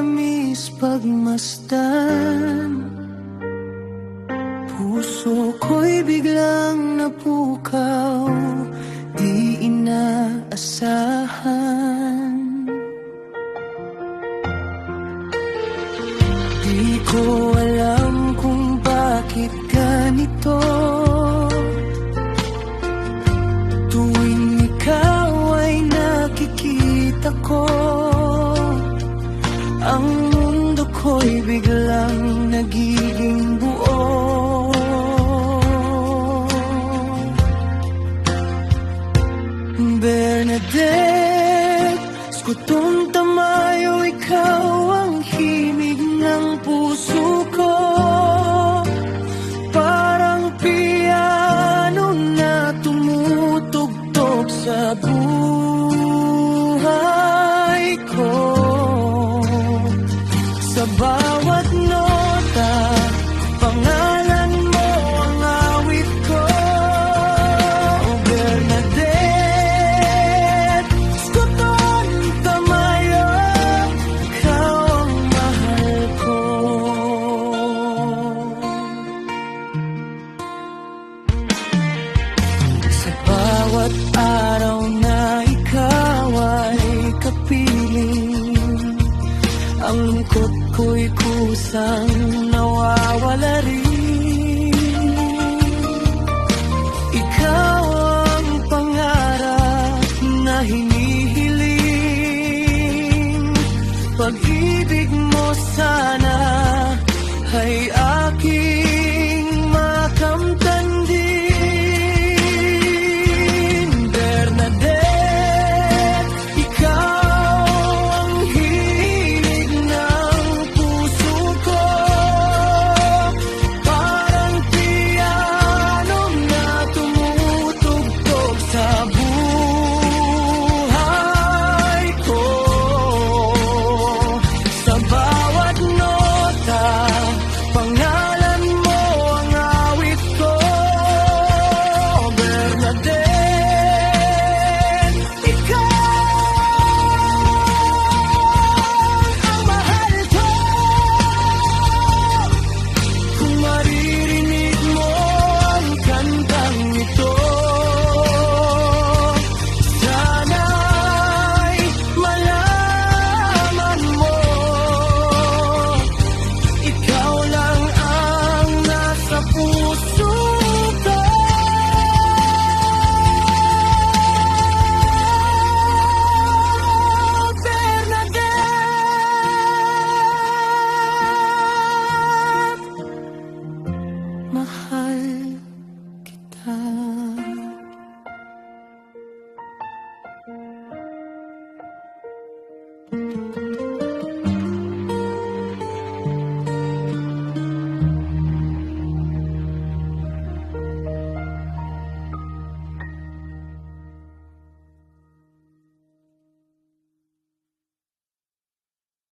tamis pagmasdan. Puso ko'y biglang napukaw, di inaasahan. Di ko alam kung bakit ganito. Tuwing ikaw ay nakikita ko, ang mundo ko'y biglang nagiging buo. Bernadette, Skutong Tamayo, ikaw ang himig ng puso ko. Parang piano na tumutugtog sa buhay ko. Sa bawat nota, pangalan mo ang awit ko. Bernadette, Skutong Tamayo, ikaw ang mahal ko. Sa bawat araw na ikaw ay kapiling, ang lungkot ko'y kusang nawawala rin. Ikaw ang pangarap na hinihiling. Pag-ibig mo sana ay akin.